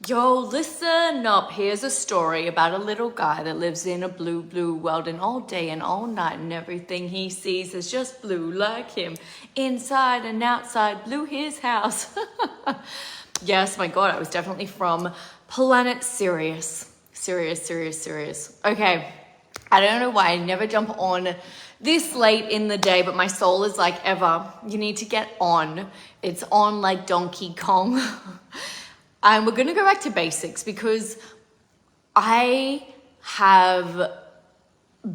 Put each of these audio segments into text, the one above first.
Yo, listen up. Here's a story about a little guy that lives in a blue, blue world, and all day and all night and everything he sees is just blue like him. Inside and outside, blue his house. Yes, my God, I was definitely from planet Sirius. Sirius. Okay, I don't know why I never jump on this late in the day, but my soul is like, Eva, you need to get on. It's on like Donkey Kong. And we're going to go back to basics because I have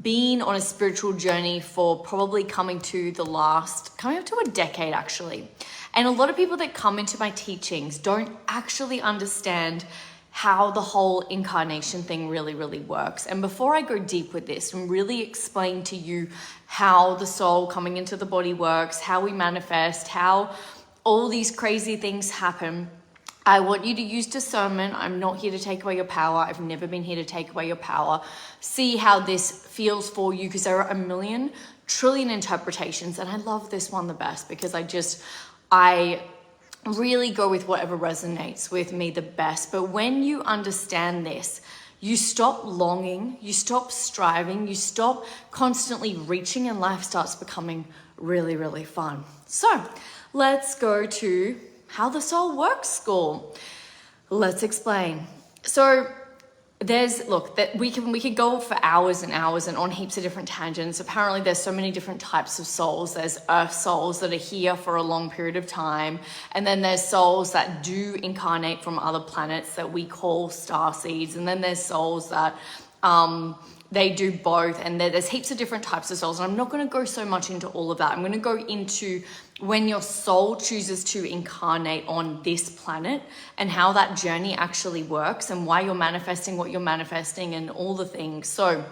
been on a spiritual journey for probably coming up to a decade actually. And a lot of people that come into my teachings don't actually understand how the whole incarnation thing really works. And before I go deep with this and really explain to you how the soul coming into the body works, how we manifest, how all these crazy things happen, I want you to use discernment. I'm not here to take away your power. I've never been here to take away your power. See how this feels for you, because there are a million trillion interpretations. And I love this one the best because I really go with whatever resonates with me the best. But when you understand this, you stop longing, you stop striving, you stop constantly reaching, and life starts becoming really fun. So let's go to how the soul works school. Let's explain. So we could go for hours and hours and on heaps of different tangents. Apparently there's so many different types of souls. There's earth souls that are here for a long period of time. And then there's souls that do incarnate from other planets that we call star seeds. And then there's souls that, they do both, and there's heaps of different types of souls. And I'm not going to go so much into all of that. I'm going to go into when your soul chooses to incarnate on this planet and how that journey actually works and why you're manifesting what you're manifesting and all the things. So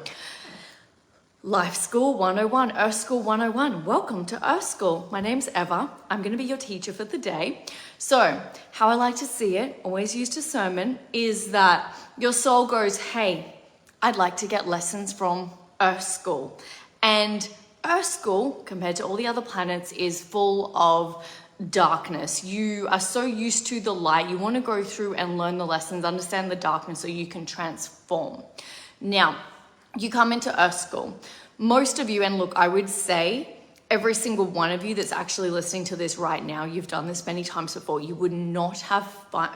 Life School 101, Earth School 101. Welcome to Earth School. My name's Eva. I'm going to be your teacher for the day. So how I like to see it, always use discernment, is that your soul goes, hey, I'd like to get lessons from Earth School. And Earth School, compared to all the other planets, is full of darkness. You are so used to the light. You want to go through and learn the lessons, understand the darkness so you can transform. Now, you come into Earth School. Most of you, and look, I would say every single one of you that's actually listening to this right now, you've done this many times before. You would not have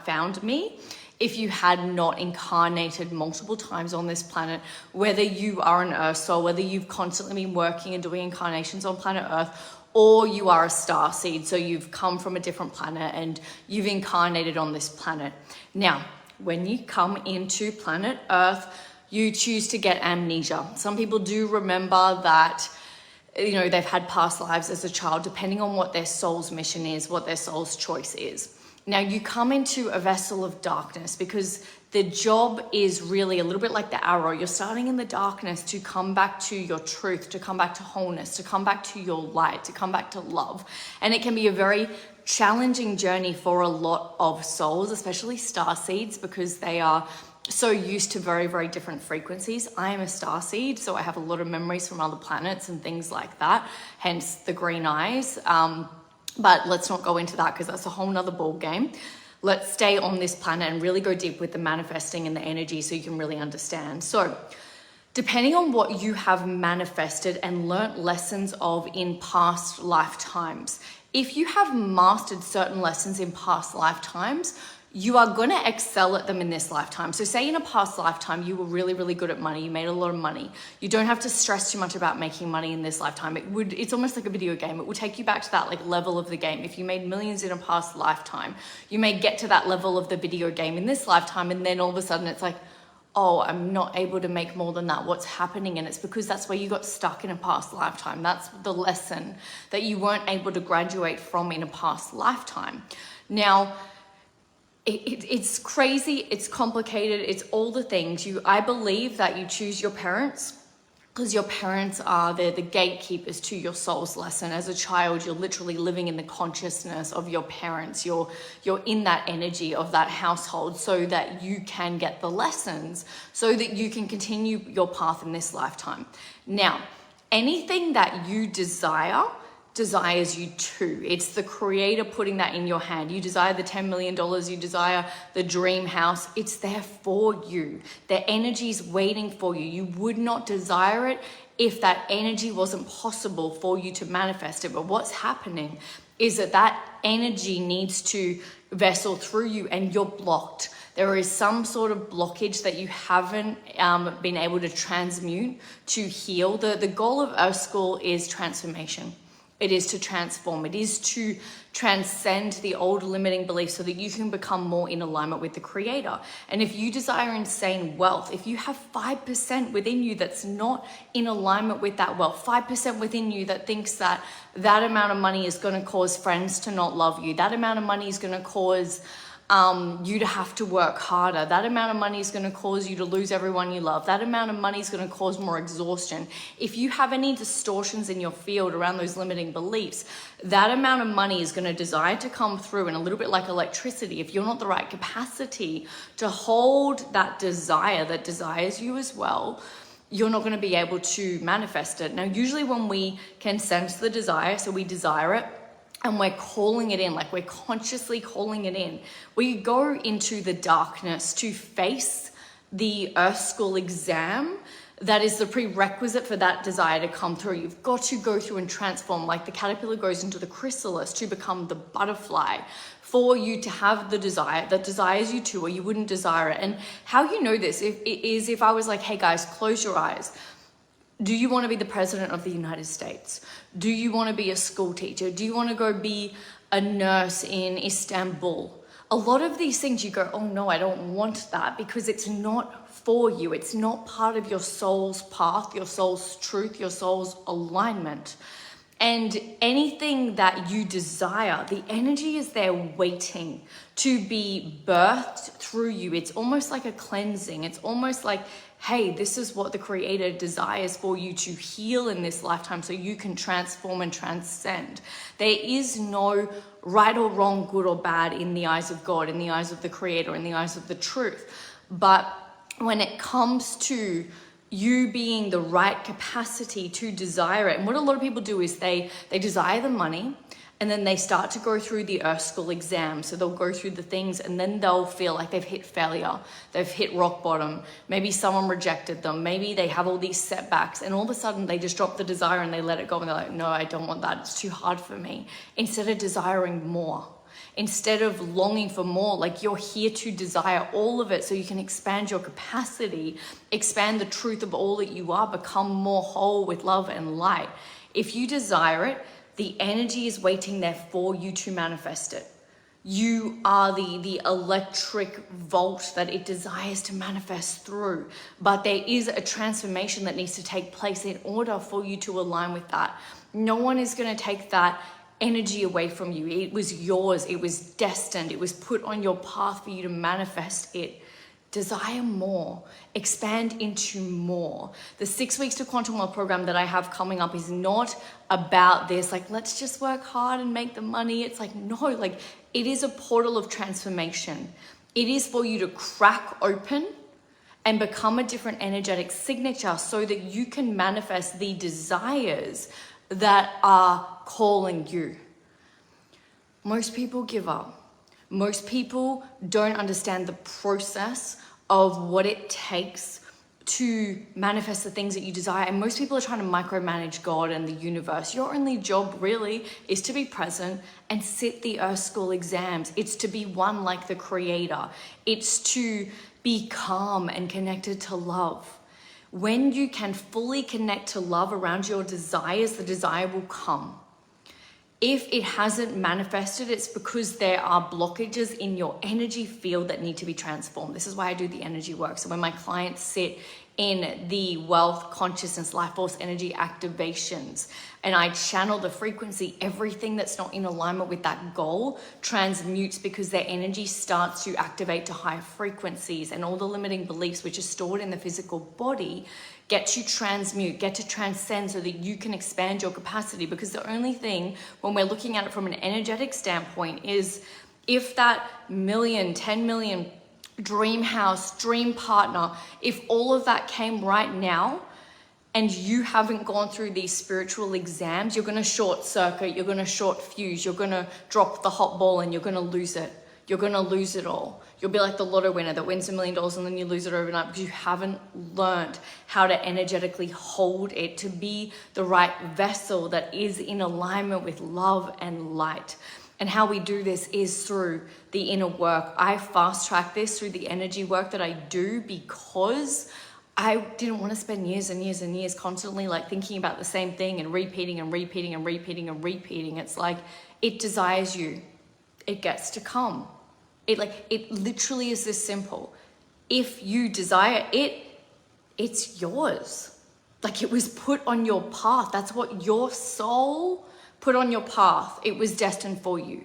found me if you had not incarnated multiple times on this planet, whether you are an Earth soul, whether you've constantly been working and doing incarnations on planet Earth, or you are a star seed, so you've come from a different planet and you've incarnated on this planet. Now, when you come into planet Earth, you choose to get amnesia. Some people do remember that, you know, they've had past lives as a child, depending on what their soul's mission is, what their soul's choice is. Now you come into a vessel of darkness because the job is really a little bit like the arrow. You're starting in the darkness to come back to your truth, to come back to wholeness, to come back to your light, to come back to love. And it can be a very challenging journey for a lot of souls, especially star seeds, because they are so used to very different frequencies. I am a star seed, so I have a lot of memories from other planets and things like that, hence the green eyes. But let's not go into that because that's a whole nother ball game. Let's stay on this planet and really go deep with the manifesting and the energy so you can really understand. So depending on what you have manifested and learnt lessons of in past lifetimes, if you have mastered certain lessons in past lifetimes, you are going to excel at them in this lifetime. So say in a past lifetime, you were really good at money. You made a lot of money. You don't have to stress too much about making money in this lifetime. It's almost like a video game. It will take you back to that like level of the game. If you made millions in a past lifetime, you may get to that level of the video game in this lifetime. And then all of a sudden it's like, oh, I'm not able to make more than that. What's happening? And it's because that's where you got stuck in a past lifetime. That's the lesson that you weren't able to graduate from in a past lifetime. Now, it's crazy, it's complicated, it's all the things. I believe that you choose your parents because your parents are the gatekeepers to your soul's lesson. As a child, you're literally living in the consciousness of your parents. You're in that energy of that household so that you can get the lessons, so that you can continue your path in this lifetime. Now, anything that you desire desires you too. It's the creator putting that in your hand. You desire the $10 million, you desire the dream house. It's there for you. The energy is waiting for you. You would not desire it if that energy wasn't possible for you to manifest it. But what's happening is that energy needs to vessel through you and you're blocked. There is some sort of blockage that you haven't been able to transmute, to heal. The goal of Earth School is transformation. It is to transform. It is to transcend the old limiting beliefs so that you can become more in alignment with the creator. And if you desire insane wealth, if you have 5% within you that's not in alignment with that wealth, 5% within you that thinks that that amount of money is going to cause friends to not love you, that amount of money is going to cause you to have to work harder, that amount of money is going to cause you to lose everyone you love, that amount of money is going to cause more exhaustion. If you have any distortions in your field around those limiting beliefs, that amount of money is going to desire to come through, and a little bit like electricity, if you're not the right capacity to hold that desire that desires you as well, you're not going to be able to manifest it. Now, usually when we can sense the desire, so we desire it, and we're calling it in, like we're consciously calling it in, we go into the darkness to face the Earth School exam. That is the prerequisite for that desire to come through. You've got to go through and transform, like the caterpillar goes into the chrysalis to become the butterfly, for you to have the desire that desires you to, or you wouldn't desire it. And how you know this is if I was like, hey guys, close your eyes. Do you want to be the president of the United States? Do you want to be a school teacher? Do you want to go be a nurse in Istanbul? A lot of these things you go, oh no, I don't want that, because it's not for you. It's not part of your soul's path, your soul's truth, your soul's alignment. And anything that you desire, the energy is there waiting to be birthed through you. It's almost like a cleansing. It's almost like, hey, this is what the creator desires for you to heal in this lifetime so you can transform and transcend. There is no right or wrong, good or bad in the eyes of God, in the eyes of the creator, in the eyes of the truth. But when it comes to you being the right capacity to desire it, and what a lot of people do is they desire the money, and then they start to go through the Earth School exam. So they'll go through the things, and then they'll feel like they've hit failure. They've hit rock bottom. Maybe someone rejected them. Maybe they have all these setbacks, and all of a sudden they just drop the desire and they let it go, and they're like, no, I don't want that. It's too hard for me. Instead of desiring more, instead of longing for more, like you're here to desire all of it so you can expand your capacity, expand the truth of all that you are, become more whole with love and light. If you desire it, the energy is waiting there for you to manifest it. You are the electric volt that it desires to manifest through. But there is a transformation that needs to take place in order for you to align with that. No one is going to take that energy away from you. It was yours. It was destined. It was put on your path for you to manifest it. Desire more, expand into more. The 6 weeks to Quantum Leap program that I have coming up is not about this, like, let's just work hard and make the money. It's like, no, like, it is a portal of transformation. It is for you to crack open and become a different energetic signature so that you can manifest the desires that are calling you. Most people give up. Most people don't understand the process of what it takes to manifest the things that you desire. And most people are trying to micromanage God and the universe. Your only job really is to be present and sit the Earth School exams. It's to be one like the creator. It's to be calm and connected to love. When you can fully connect to love around your desires, the desire will come. If it hasn't manifested, it's because there are blockages in your energy field that need to be transformed. This is why I do the energy work. So when my clients sit in the wealth, consciousness, life force energy activations, and I channel the frequency, everything that's not in alignment with that goal transmutes, because their energy starts to activate to higher frequencies, and all the limiting beliefs which are stored in the physical body get to transmute, get to transcend, so that you can expand your capacity. Because the only thing, when we're looking at it from an energetic standpoint, is if that million, 10 million dream house, dream partner, if all of that came right now, and you haven't gone through these spiritual exams, you're going to short circuit, you're going to short fuse, you're going to drop the hot ball and you're going to lose it. You're going to lose it all. You'll be like the lotto winner that wins $1 million and then you lose it overnight because you haven't learned how to energetically hold it, to be the right vessel that is in alignment with love and light. And how we do this is through the inner work. I fast track this through the energy work that I do because I didn't want to spend years and years and years constantly like thinking about the same thing and repeating and repeating and repeating and repeating. It's like, it desires you. It gets to come. It literally is this simple. If you desire it, it's yours. Like, it was put on your path. That's what your soul put on your path. It was destined for you.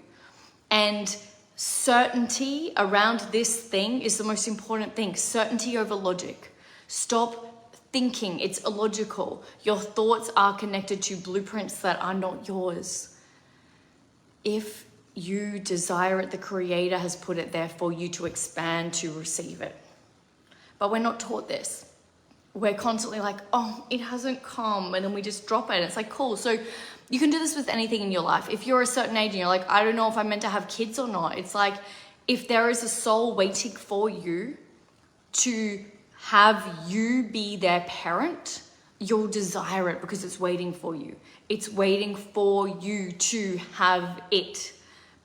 And certainty around this thing is the most important thing. Certainty over logic. Stop thinking it's illogical. Your thoughts are connected to blueprints that are not yours. If you desire it, the Creator has put it there for you to expand, to receive it. But we're not taught this. We're constantly like, oh, it hasn't come, and then we just drop it. And it's like, cool. So you can do this with anything in your life. If you're a certain age and you're like, I don't know if I'm meant to have kids or not. It's like, if there is a soul waiting for you to have you be their parent, you'll desire it because it's waiting for you. It's waiting for you to have it.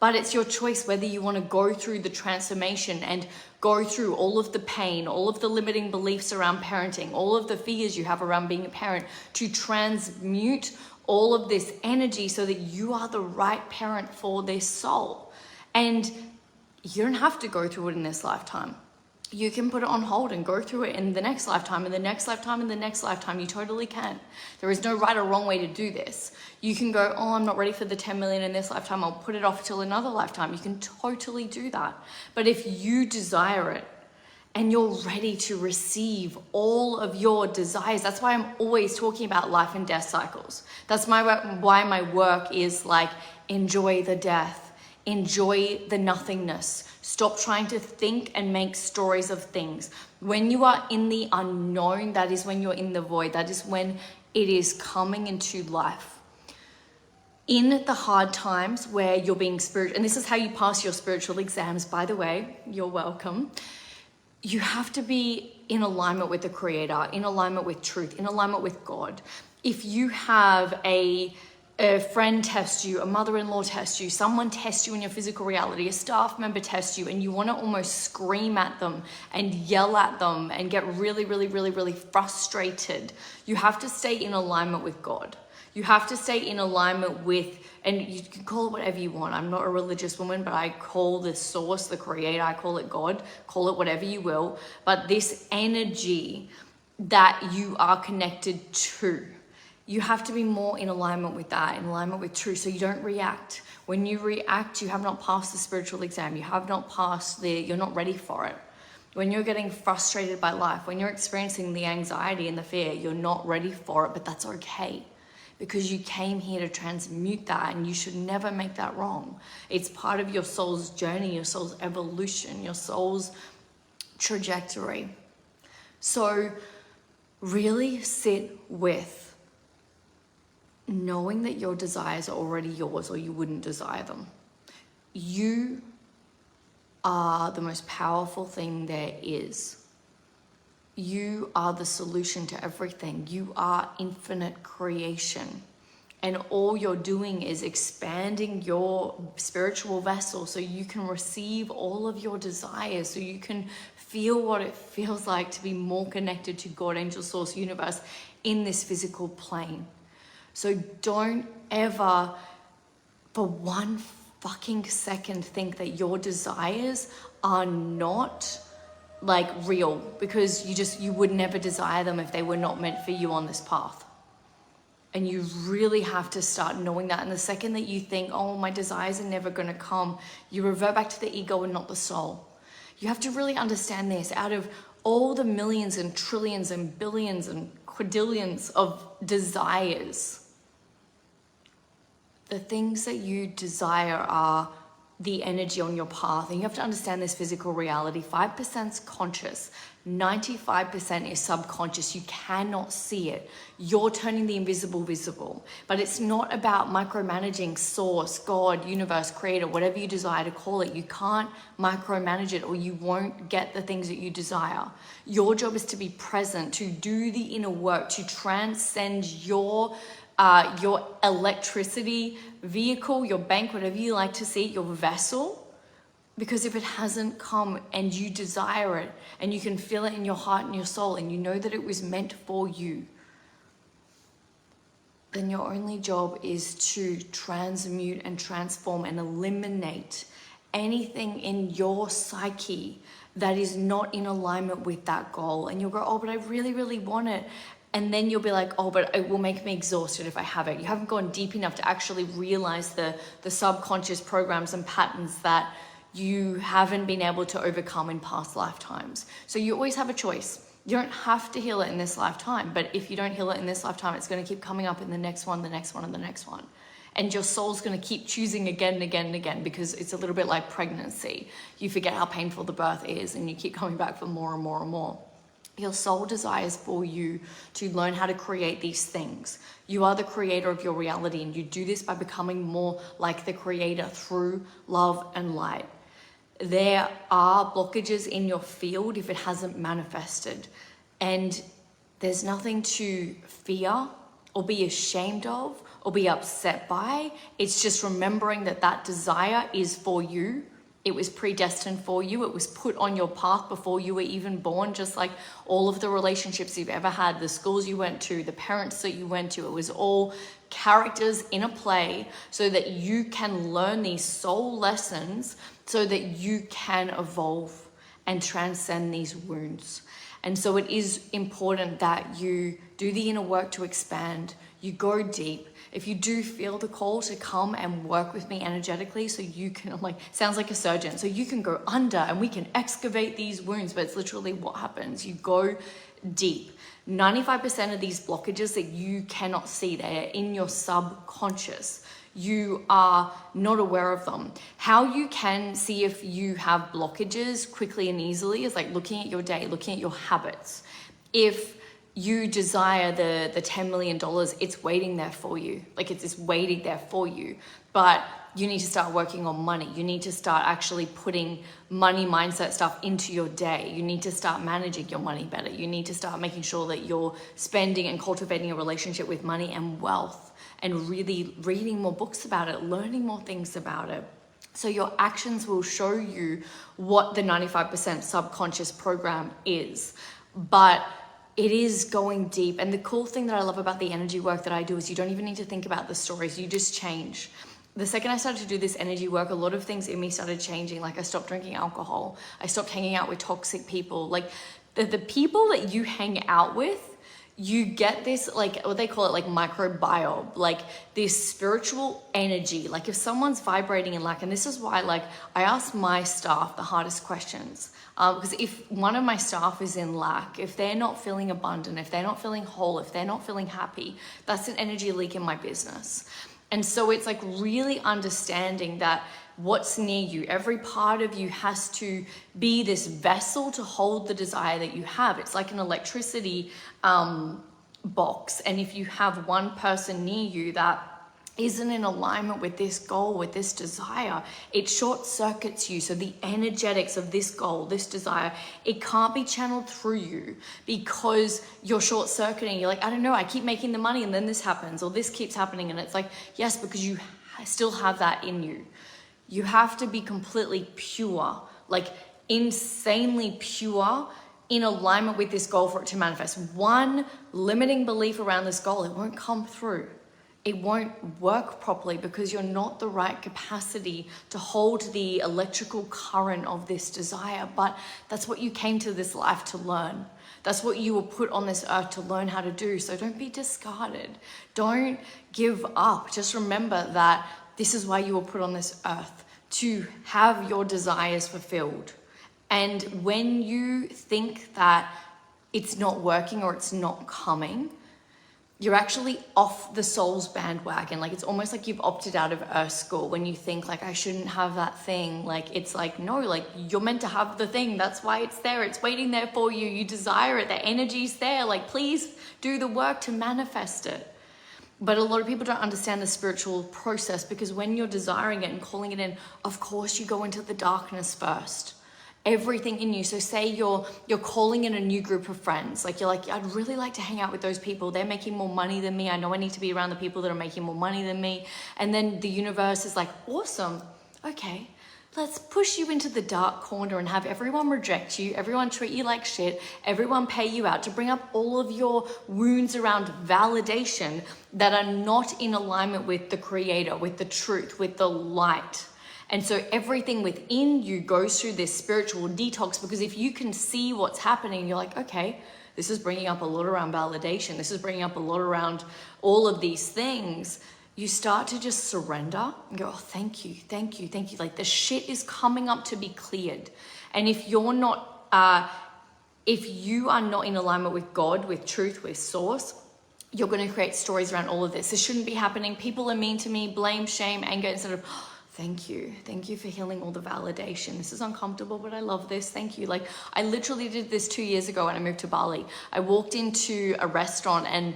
But it's your choice whether you want to go through the transformation and go through all of the pain, all of the limiting beliefs around parenting, all of the fears you have around being a parent, to transmute all of this energy so that you are the right parent for their soul. And you don't have to go through it in this lifetime. You can put it on hold and go through it in the next lifetime, in the next lifetime, in the next lifetime. You totally can. There is no right or wrong way to do this. You can go, oh, I'm not ready for the 10 million in this lifetime. I'll put it off till another lifetime. You can totally do that. But if you desire it and you're ready to receive all of your desires, that's why I'm always talking about life and death cycles. That's why my work is like, enjoy the death. Enjoy the nothingness. Stop trying to think and make stories of things. When you are in the unknown, that is when you're in the void. That is when it is coming into life. In the hard times where you're being spiritual, and this is how you pass your spiritual exams, by the way, you're welcome. You have to be in alignment with the Creator, in alignment with truth, in alignment with God. If you have a friend tests you, a mother-in-law tests you, someone tests you in your physical reality, a staff member tests you, and you want to almost scream at them and yell at them and get really, really, really, really frustrated, you have to stay in alignment with God. You have to stay in alignment with, and you can call it whatever you want. I'm not a religious woman, but I call the source, the Creator, I call it God, call it whatever you will. But this energy that you are connected to, you have to be more in alignment with that, in alignment with truth, so you don't react. When you react, you have not passed the spiritual exam. You have not passed you're not ready for it. When you're getting frustrated by life, when you're experiencing the anxiety and the fear, you're not ready for it, but that's okay. Because you came here to transmute that, and you should never make that wrong. It's part of your soul's journey, your soul's evolution, your soul's trajectory. So really sit with knowing that your desires are already yours, or you wouldn't desire them. You are the most powerful thing there is. You are the solution to everything. You are infinite creation. And all you're doing is expanding your spiritual vessel so you can receive all of your desires, so you can feel what it feels like to be more connected to God, angel, source, universe in this physical plane. So don't ever for one fucking second think that your desires are not like real, because you would never desire them if they were not meant for you on this path. And you really have to start knowing that. And the second that you think, oh, my desires are never going to come, you revert back to the ego and not the soul. You have to really understand this. Out of all the millions and trillions and billions and quadrillions of desires, the things that you desire are the energy on your path, and you have to understand this physical reality. 5% is conscious, 95% is subconscious. You cannot see it. You're turning the invisible visible. But it's not about micromanaging source, God, universe, creator, whatever you desire to call it. You can't micromanage it, or you won't get the things that you desire. Your job is to be present, to do the inner work, to transcend your electricity vehicle, your bank, whatever you like to see, your vessel. Because if it hasn't come and you desire it, and you can feel it in your heart and your soul, and you know that it was meant for you, then your only job is to transmute and transform and eliminate anything in your psyche that is not in alignment with that goal. And you'll go, oh, but I really, really want it. And then you'll be like, oh, but it will make me exhausted if I have it. You haven't gone deep enough to actually realize the subconscious programs and patterns that you haven't been able to overcome in past lifetimes. So you always have a choice. You don't have to heal it in this lifetime, but if you don't heal it in this lifetime, it's going to keep coming up in the next one, the next one, and the next one. And your soul's going to keep choosing again and again and again, because it's a little bit like pregnancy. You forget how painful the birth is, and you keep coming back for more and more and more. Your soul desires for you to learn how to create these things. You are the creator of your reality, and you do this by becoming more like the creator through love and light. There are blockages in your field if it hasn't manifested, and there's nothing to fear or be ashamed of or be upset by. It's just remembering that that desire is for you. It was predestined for you. It was put on your path before you were even born, just like all of the relationships you've ever had, the schools you went to, the parents that you went to. It was all characters in a play so that you can learn these soul lessons so that you can evolve and transcend these wounds. And so it is important that you do the inner work to expand, you go deep. If you do feel the call to come and work with me energetically, so you can, I'm like, sounds like a surgeon, so you can go under and we can excavate these wounds, but it's literally what happens. You go deep. 95% of these blockages that you cannot see, they are in your subconscious. You are not aware of them. How you can see if you have blockages quickly and easily is like looking at your day, looking at your habits. If you desire the $10 million, it's waiting there for you. Like it's waiting there for you. But you need to start working on money. You need to start actually putting money mindset stuff into your day. You need to start managing your money better. You need to start making sure that you're spending and cultivating a relationship with money and wealth, and really reading more books about it, learning more things about it. So your actions will show you what the 95% subconscious program is. But it is going deep. And the cool thing that I love about the energy work that I do is you don't even need to think about the stories. You just change. The second I started to do this energy work, a lot of things in me started changing. Like I stopped drinking alcohol. I stopped hanging out with toxic people. Like the people that you hang out with, you get this, like what they call it, like microbiome, like this spiritual energy. Like if someone's vibrating in lack, and this is why, like I ask my staff the hardest questions, because if one of my staff is in lack, if they're not feeling abundant, if they're not feeling whole, if they're not feeling happy, that's an energy leak in my business. And so it's like really understanding that what's near you, every part of you has to be this vessel to hold the desire that you have. It's like an electricity box. And if you have one person near you that isn't in alignment with this goal, with this desire, it short circuits you. So the energetics of this goal, this desire, it can't be channeled through you because you're short circuiting. You're like, I don't know, I keep making the money and then this happens, or this keeps happening. And it's like, yes, because you still have that in you. You have to be completely pure, like insanely pure, in alignment with this goal for it to manifest. One limiting belief around this goal, it won't come through. It won't work properly because you're not the right capacity to hold the electrical current of this desire. But that's what you came to this life to learn. That's what you were put on this earth to learn how to do. So don't be discarded. Don't give up. Just remember that this is why you were put on this earth, to have your desires fulfilled. And when you think that it's not working or it's not coming, you're actually off the soul's bandwagon. Like, it's almost like you've opted out of Earth school when you think like, I shouldn't have that thing. Like, it's like, no, like you're meant to have the thing. That's why it's there. It's waiting there for you. You desire it. The energy's there. Like, please do the work to manifest it. But a lot of people don't understand the spiritual process, because when you're desiring it and calling it in, of course you go into the darkness first. Everything in you. So say you're calling in a new group of friends. Like, you're like, I'd really like to hang out with those people. They're making more money than me. I know I need to be around the people that are making more money than me. And then the universe is like, awesome. Okay, let's push you into the dark corner and have everyone reject you, everyone treat you like shit, everyone pay you out to bring up all of your wounds around validation that are not in alignment with the creator, with the truth, with the light. And so everything within you goes through this spiritual detox, because if you can see what's happening, you're like, okay, this is bringing up a lot around validation. This is bringing up a lot around all of these things. You start to just surrender and go, oh, thank you, thank you, thank you. Like, the shit is coming up to be cleared. And if you're not, if you are not in alignment with God, with truth, with source, you're going to create stories around all of this. This shouldn't be happening. People are mean to me, blame, shame, anger, instead of, thank you. Thank you for healing all the validation. This is uncomfortable, but I love this. Thank you. Like, I literally did this 2 years ago when I moved to Bali. I walked into a restaurant and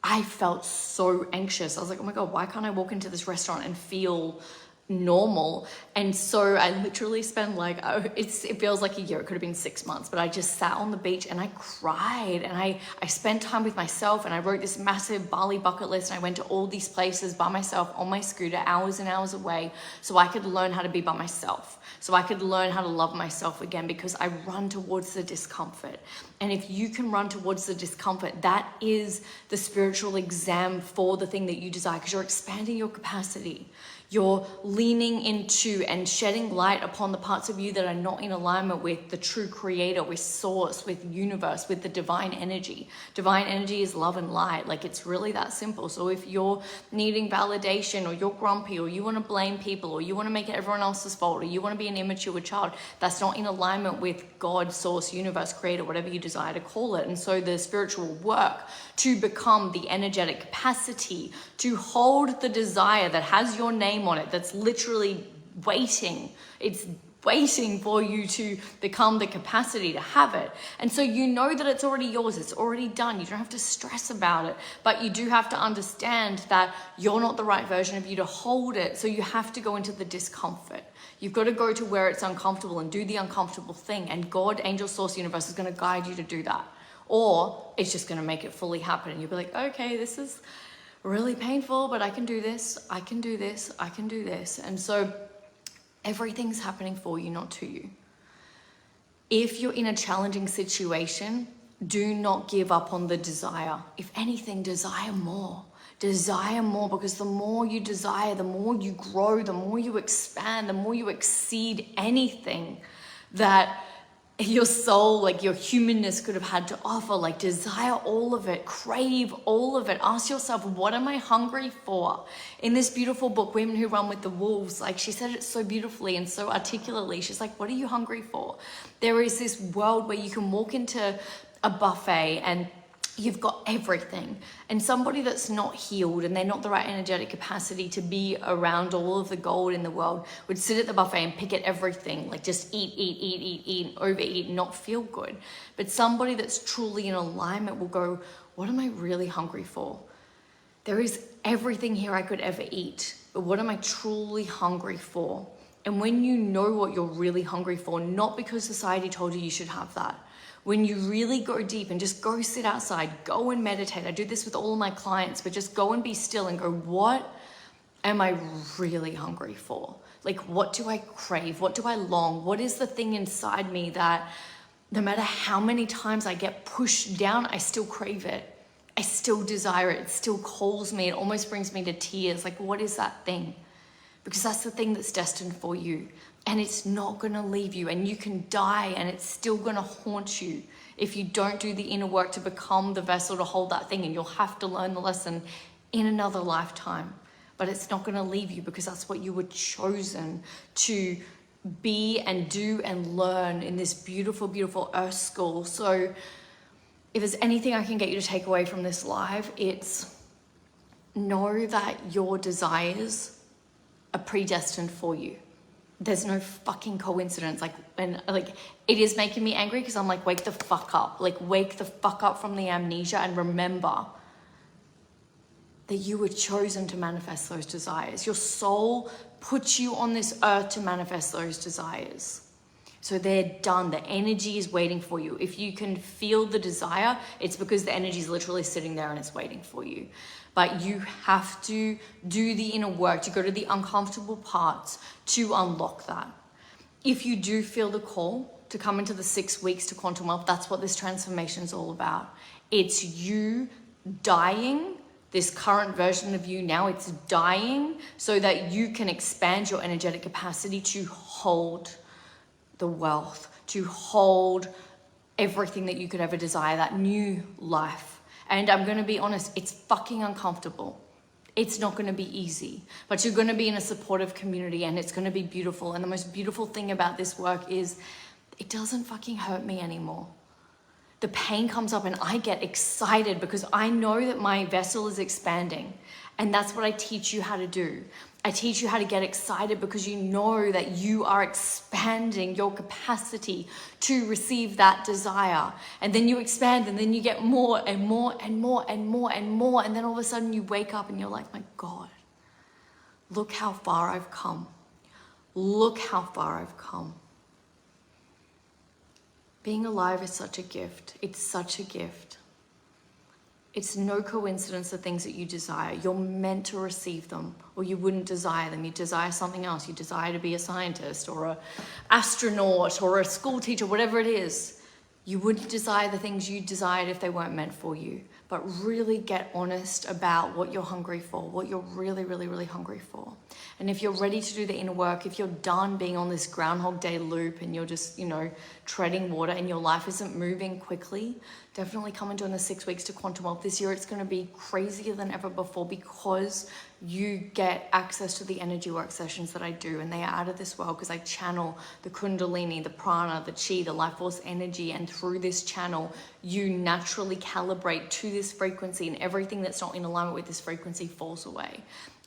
I felt so anxious. I was like, oh my God, why can't I walk into this restaurant and feel normal? And so I literally spent like, it feels like a year. It could have been 6 months, but I just sat on the beach and I cried, and I spent time with myself, and I wrote this massive Bali bucket list, and I went to all these places by myself on my scooter, hours and hours away, so I could learn how to be by myself, so I could learn how to love myself again, because I run towards the discomfort. And if you can run towards the discomfort, that is the spiritual exam for the thing that you desire, because you're expanding your capacity. You're leaning into and shedding light upon the parts of you that are not in alignment with the true creator, with source, with universe, with the divine energy. Divine energy is love and light. Like, it's really that simple. So if you're needing validation, or you're grumpy, or you want to blame people, or you want to make it everyone else's fault, or you want to be an immature child, that's not in alignment with God, source, universe, creator, whatever you desire to call it. And so the spiritual work to become the energetic capacity to hold the desire that has your name on it, that's literally waiting. It's waiting for you to become the capacity to have it. And so you know that it's already yours. It's already done. You don't have to stress about it, but you do have to understand that you're not the right version of you to hold it. So you have to go into the discomfort. You've got to go to where it's uncomfortable and do the uncomfortable thing. And God, angel, source, universe is going to guide you to do that. Or it's just going to make it fully happen. And you'll be like, okay, this is really painful, but I can do this. I can do this. I can do this. And so everything's happening for you, not to you. If you're in a challenging situation, do not give up on the desire. If anything, desire more. Desire more, because the more you desire, the more you grow, the more you expand, the more you exceed anything that your soul, like your humanness, could have had to offer. Like, desire all of it, crave all of it. Ask yourself, what am I hungry for? In this beautiful book, Women Who Run with the Wolves, like, she said it so beautifully and so articulately. She's like, what are you hungry for? There is this world where you can walk into a buffet and you've got everything, and somebody that's not healed and they're not the right energetic capacity to be around all of the gold in the world would sit at the buffet and pick at everything, like just eat, overeat, and not feel good. But somebody that's truly in alignment will go, what am I really hungry for? There is everything here I could ever eat, but what am I truly hungry for? And when you know what you're really hungry for, not because society told you you should have that, when you really go deep and just go sit outside, go and meditate. I do this with all of my clients, but just go and be still and go, what am I really hungry for? Like, what do I crave? What do I long? What is the thing inside me that no matter how many times I get pushed down, I still crave it. I still desire it. It still calls me. It almost brings me to tears. Like, what is that thing? Because that's the thing that's destined for you. And it's not going to leave you, and you can die and it's still going to haunt you if you don't do the inner work to become the vessel to hold that thing. And you'll have to learn the lesson in another lifetime, but it's not going to leave you, because that's what you were chosen to be and do and learn in this beautiful, beautiful earth school. So if there's anything I can get you to take away from this live, it's know that your desires are predestined for you. There's no fucking coincidence. It is making me angry because I'm like, wake the fuck up. Like, wake the fuck up from the amnesia and remember that you were chosen to manifest those desires. Your soul puts you on this earth to manifest those desires. So they're done. The energy is waiting for you. If you can feel the desire, it's because the energy is literally sitting there and it's waiting for you. But you have to do the inner work, to go to the uncomfortable parts to unlock that. If you do feel the call to come into the 6 weeks to Quantum Wealth, that's what this transformation is all about. It's you dying, this current version of you now, it's dying so that you can expand your energetic capacity to hold the wealth, to hold everything that you could ever desire, that new life. And I'm going to be honest, it's fucking uncomfortable. It's not going to be easy, but you're going to be in a supportive community and it's going to be beautiful. And the most beautiful thing about this work is it doesn't fucking hurt me anymore. The pain comes up and I get excited because I know that my vessel is expanding. And that's what I teach you how to do. I teach you how to get excited because you know that you are expanding your capacity to receive that desire. And then you expand and then you get more and more and more and more and more. And then all of a sudden you wake up and you're like, my God, look how far I've come. Look how far I've come. Being alive is such a gift. It's such a gift. It's no coincidence the things that you desire. You're meant to receive them, or you wouldn't desire them. You desire something else. You desire to be a scientist or an astronaut or a school teacher, whatever it is. You wouldn't desire the things you desired if they weren't meant for you. But really get honest about what you're hungry for, what you're really, really, really hungry for. And if you're ready to do the inner work, if you're done being on this Groundhog Day loop and you're just, treading water and your life isn't moving quickly, definitely come and join the 6 weeks to Quantum Wealth. This year it's going to be crazier than ever before because you get access to the energy work sessions that I do, and they are out of this world because I channel the Kundalini, the Prana, the Chi, the life force energy, and through this channel you naturally calibrate to this frequency, and everything that's not in alignment with this frequency falls away.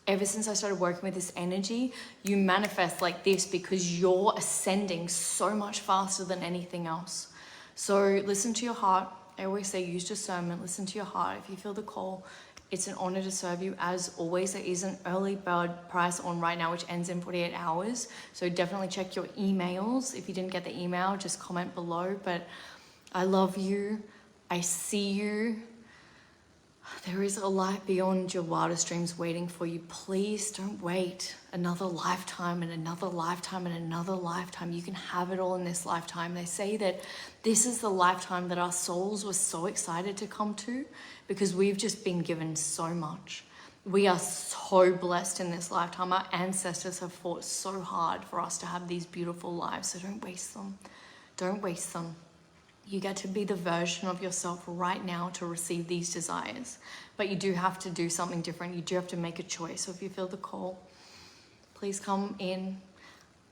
Ever since I started working with this energy, you manifest like this because you're ascending so much faster than anything else. So listen to your heart. I always say use discernment, listen to your heart. If you feel the call, it's an honor to serve you. As always, there is an early bird price on right now, which ends in 48 hours. So definitely check your emails. If you didn't get the email, just comment below. But I love you. I see you. There is a light beyond your wildest dreams waiting for you. Please don't wait another lifetime and another lifetime and another lifetime. You can have it all in this lifetime. They say that this is the lifetime that our souls were so excited to come to because we've just been given so much. We are so blessed in this lifetime. Our ancestors have fought so hard for us to have these beautiful lives. So don't waste them. Don't waste them. You get to be the version of yourself right now to receive these desires. But you do have to do something different. You do have to make a choice. So if you feel the call, please come in.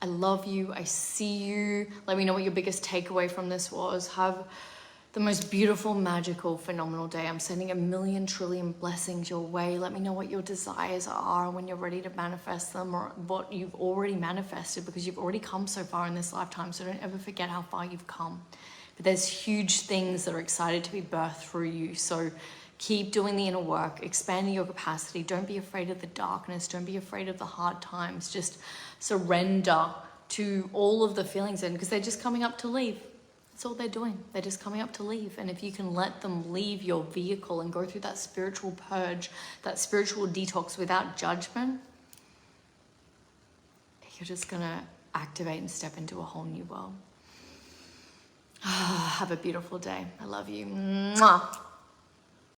I love you. I see you. Let me know what your biggest takeaway from this was. Have the most beautiful, magical, phenomenal day. I'm sending 1,000,000 trillion blessings your way. Let me know what your desires are when you're ready to manifest them, or what you've already manifested, because you've already come so far in this lifetime. So don't ever forget how far you've come. But there's huge things that are excited to be birthed through you. So keep doing the inner work, expanding your capacity. Don't be afraid of the darkness. Don't be afraid of the hard times. Just surrender to all of the feelings, because they're just coming up to leave. That's all they're doing. They're just coming up to leave. And if you can let them leave your vehicle and go through that spiritual purge, that spiritual detox without judgment, you're just going to activate and step into a whole new world. Have a beautiful day. I love you. Mwah.